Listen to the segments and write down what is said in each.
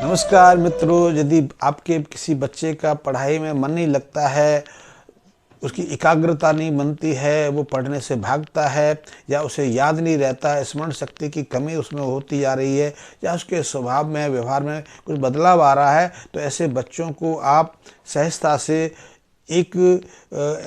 नमस्कार मित्रों, यदि आपके किसी बच्चे का पढ़ाई में मन नहीं लगता है, उसकी एकाग्रता नहीं बनती है, वो पढ़ने से भागता है या उसे याद नहीं रहता, स्मरण शक्ति की कमी उसमें होती जा रही है या उसके स्वभाव में व्यवहार में कुछ बदलाव आ रहा है, तो ऐसे बच्चों को आप सहजता से एक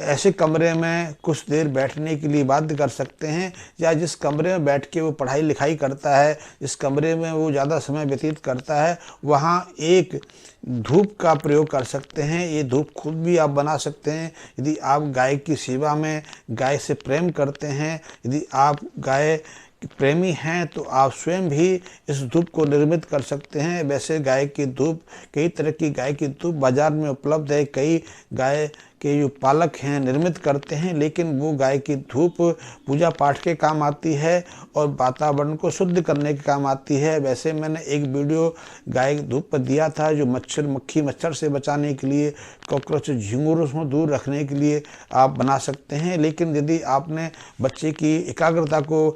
ऐसे कमरे में कुछ देर बैठने के लिए बाध्य कर सकते हैं, या जिस कमरे में बैठ के वो पढ़ाई लिखाई करता है, जिस कमरे में वो ज़्यादा समय व्यतीत करता है, वहाँ एक धूप का प्रयोग कर सकते हैं। ये धूप खुद भी आप बना सकते हैं। यदि आप गाय की सेवा में गाय से प्रेम करते हैं, यदि आप गाय प्रेमी हैं, तो आप स्वयं भी इस धूप को निर्मित कर सकते हैं। वैसे गाय की धूप, कई तरह की गाय की धूप बाजार में उपलब्ध है। कई गाय के जो पालक हैं निर्मित करते हैं, लेकिन वो गाय की धूप पूजा पाठ के काम आती है और वातावरण को शुद्ध करने के काम आती है। वैसे मैंने एक वीडियो गाय की धूप पर दिया था, जो मच्छर से बचाने के लिए, कॉकरोच झिंगुरों से दूर रखने के लिए आप बना सकते हैं। लेकिन यदि आपने बच्चे की एकाग्रता को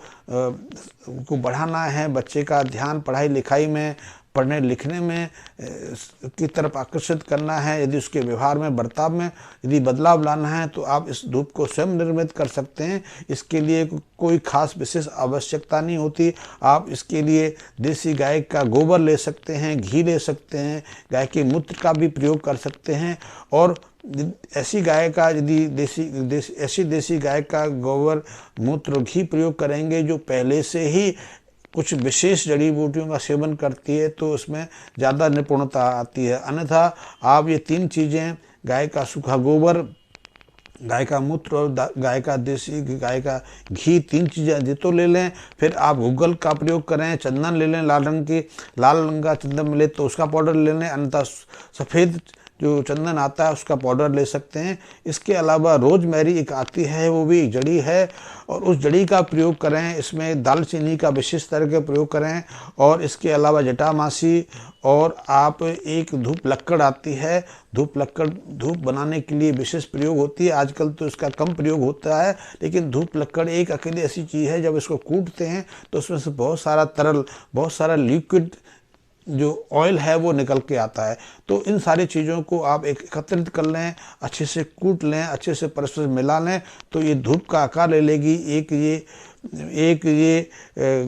बढ़ाना है, बच्चे का ध्यान पढ़ाई लिखाई में, पढ़ने लिखने में की तरफ आकर्षित करना है, यदि उसके व्यवहार में, बर्ताव में यदि बदलाव लाना है, तो आप इस धूप को स्वयं निर्मित कर सकते हैं। इसके लिए कोई खास विशेष आवश्यकता नहीं होती। आप इसके लिए देसी गाय का गोबर ले सकते हैं, घी ले सकते हैं, गाय के मूत्र का भी प्रयोग कर सकते हैं। और ऐसी गाय का यदि देसी गाय का गोबर, मूत्र, घी प्रयोग करेंगे जो पहले से ही कुछ विशेष जड़ी बूटियों का सेवन करती है, तो उसमें ज़्यादा निपुणता आती है। अन्यथा आप ये तीन चीज़ें, गाय का सूखा गोबर, गाय का मूत्र और गाय का गाय का घी, तीन चीज़ें जितो ले लें। फिर आप गूगल का प्रयोग करें, चंदन ले लें, लाल रंग का चंदन मिले तो उसका पाउडर ले लें, अन्यथा सफ़ेद जो चंदन आता है उसका पाउडर ले सकते हैं। इसके अलावा रोजमेरी एक आती है, वो भी एक जड़ी है, और उस जड़ी का प्रयोग करें। इसमें दालचीनी का विशेष तरह के प्रयोग करें। और इसके अलावा जटामासी, और आप एक धूप लक्कड़ आती है, धूप लक्कड़ धूप बनाने के लिए विशेष प्रयोग होती है। आजकल तो इसका कम प्रयोग होता है, लेकिन धूप लक्कड़ एक अकेली ऐसी चीज़ है, जब इसको कूटते हैं तो उसमें से बहुत सारा तरल, बहुत सारा लिक्विड जो ऑयल है वो निकल के आता है। तो इन सारी चीज़ों को आप एकत्रित कर लें, अच्छे से कूट लें, अच्छे से परस्पर मिला लें, तो ये धूप का आकार ले लेगी। एक ये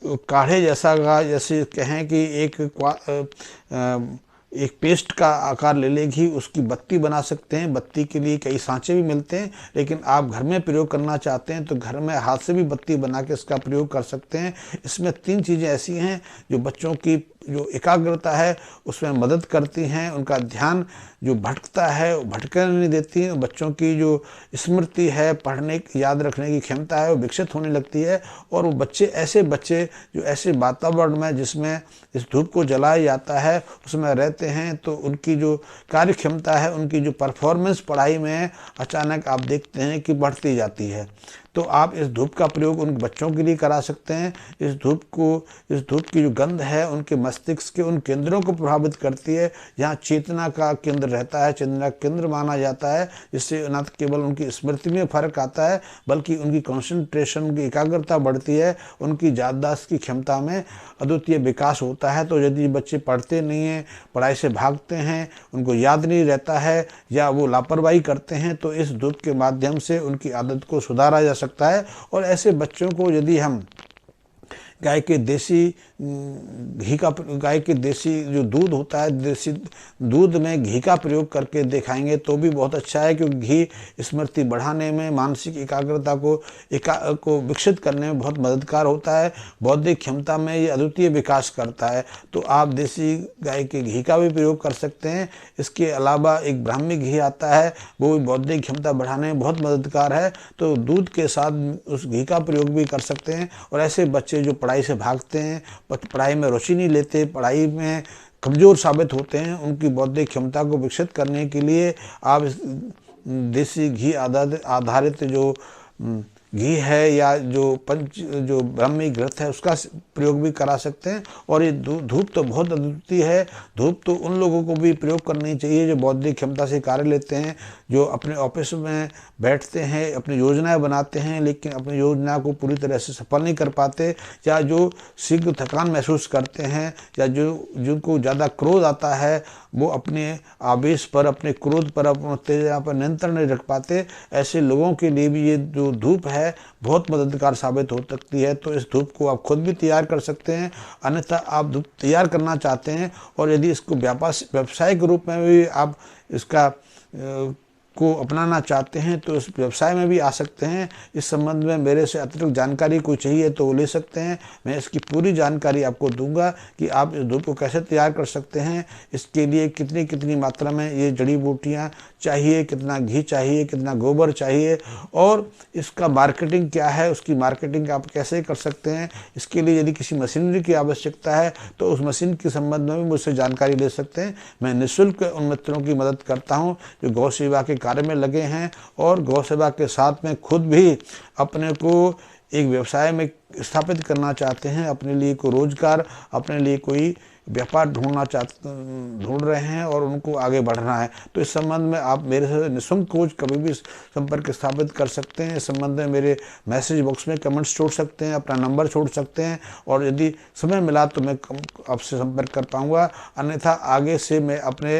काढ़े जैसा का, जैसे कहें कि एक पेस्ट का आकार ले लेगी। उसकी बत्ती बना सकते हैं। बत्ती के लिए कई सांचे भी मिलते हैं, लेकिन आप घर में प्रयोग करना चाहते हैं तो घर में हाथ से भी बत्ती बना के इसका प्रयोग कर सकते हैं। इसमें तीन चीज़ें ऐसी हैं जो बच्चों की जो एकाग्रता है उसमें मदद करती हैं। उनका ध्यान जो भटकता है वो भटकने नहीं देती हैं। बच्चों की जो स्मृति है, पढ़ने की, याद रखने की क्षमता है, वो विकसित होने लगती है। और वो ऐसे बच्चे जो ऐसे वातावरण में, जिसमें इस धूप को जलाया जाता है, उसमें रहते हैं, तो उनकी जो कार्य क्षमता है, उनकी जो परफॉर्मेंस पढ़ाई में अचानक आप देखते हैं कि बढ़ती जाती है। तो आप इस धूप का प्रयोग उन बच्चों के लिए करा सकते हैं। इस धूप की जो गंध है उनके मस्तिष्क के उन केंद्रों को प्रभावित करती है जहाँ चेतना का केंद्र रहता है, चेतना केंद्र माना जाता है, जिससे न केवल उनकी स्मृति में फर्क आता है, बल्कि उनकी कंसंट्रेशन की एकाग्रता बढ़ती है, उनकी याददाश्त की क्षमता में अद्वितीय विकास होता है। तो यदि बच्चे पढ़ते नहीं हैं, पढ़ाई से भागते हैं, उनको याद नहीं रहता है, या वो लापरवाही करते हैं, तो इस धूप के माध्यम से उनकी आदत को सुधारा जा सकता है। और ऐसे बच्चों को यदि हम गाय के देसी जो दूध होता है, देसी दूध में घी का प्रयोग करके दिखाएंगे तो भी बहुत अच्छा है, क्योंकि घी स्मृति बढ़ाने में, मानसिक एकाग्रता को विकसित करने में बहुत मददगार होता है। बौद्धिक क्षमता में ये अद्वितीय विकास करता है। तो आप देसी गाय के घी का भी प्रयोग कर सकते हैं। इसके अलावा एक ब्राह्मी घी आता है, वो भी बौद्धिक क्षमता बढ़ाने में बहुत मददगार है। तो दूध के साथ उस घी का प्रयोग भी कर सकते हैं। और ऐसे बच्चे जो पढ़ाई से भागते हैं, पढ़ाई में रुचि नहीं लेते, पढ़ाई में कमज़ोर साबित होते हैं, उनकी बौद्धिक क्षमता को विकसित करने के लिए आप देसी घी आधारित जो घी है या जो ब्राह्मी घृत है उसका प्रयोग भी करा सकते हैं। और ये धूप तो बहुत अद्वितीय है। धूप तो उन लोगों को भी प्रयोग करनी चाहिए जो बौद्धिक क्षमता से कार्य लेते हैं, जो अपने ऑफिस में बैठते हैं, अपनी योजनाएं बनाते हैं लेकिन अपनी योजना को पूरी तरह से सफल नहीं कर पाते, या जो शीघ्र थकान महसूस करते हैं, या जिनको ज़्यादा क्रोध आता है, वो अपने आवेश पर, अपने क्रोध पर, अपने उत्तेजना पर नियंत्रण नहीं रख पाते। ऐसे लोगों के लिए भी ये जो धूप है बहुत मददगार साबित हो सकती है। तो इस धूप को आप खुद भी तैयार कर सकते हैं। अन्यथा आप धूप तैयार करना चाहते हैं और यदि इसको व्यावसायिक रूप में भी आप इसका को अपनाना चाहते हैं तो इस व्यवसाय में भी आ सकते हैं। इस संबंध में मेरे से अतिरिक्त जानकारी कोई चाहिए तो वो ले सकते हैं। मैं इसकी पूरी जानकारी आपको दूंगा कि आप इस धूप को कैसे तैयार कर सकते हैं, इसके लिए कितनी कितनी मात्रा में ये जड़ी बूटियाँ चाहिए, कितना घी चाहिए, कितना गोबर चाहिए, और इसका मार्केटिंग क्या है, उसकी मार्केटिंग आप कैसे कर सकते हैं। इसके लिए यदि किसी मशीनरी की आवश्यकता है तो उस मशीन के संबंध में भी मुझसे जानकारी ले सकते हैं। मैं निःशुल्क उन मित्रों की मदद करता हूं जो गौ सेवा के कार्य में लगे हैं और गौ सेवा के साथ में खुद भी अपने को एक व्यवसाय में स्थापित करना चाहते हैं, अपने लिए कोई रोजगार, अपने लिए कोई व्यापार ढूंढ रहे हैं और उनको आगे बढ़ना है। तो इस संबंध में आप मेरे से निःशुल्क कोच कभी भी संपर्क स्थापित कर सकते हैं। इस संबंध में मेरे मैसेज बॉक्स में कमेंट्स छोड़ सकते हैं, अपना नंबर छोड़ सकते हैं, और यदि समय मिला तो मैं आपसे संपर्क कर पाऊंगा। अन्यथा आगे से मैं अपने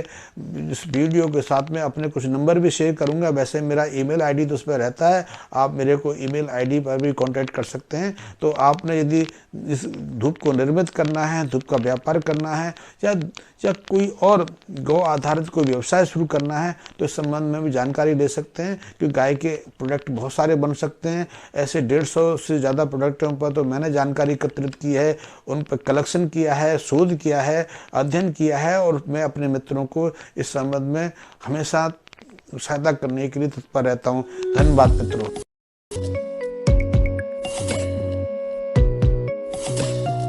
इस वीडियो के साथ में अपने कुछ नंबर भी शेयर करूंगा। वैसे मेरा ईमेल आईडी तो उस पर रहता है, आप मेरे को ईमेल आईडी पर भी कांटेक्ट कर सकते हैं। तो आपने यदि इस धूप को निर्मित करना है, धूप का व्यापार करना है, या कोई और गौ आधारित कोई व्यवसाय शुरू करना है तो इस संबंध में भी जानकारी ले सकते हैं, क्योंकि गाय के प्रोडक्ट बहुत सारे बन सकते हैं। ऐसे 150 से ज़्यादा प्रोडक्टों पर तो मैंने जानकारी एकत्रित की है, उन पर कलेक्शन किया है, शोध किया है, अध्ययन किया है, और मैं अपने मित्रों को इस संबंध में हमेशा सहायता करने के लिए तत्पर रहता हूँ। धन्यवाद मित्रों।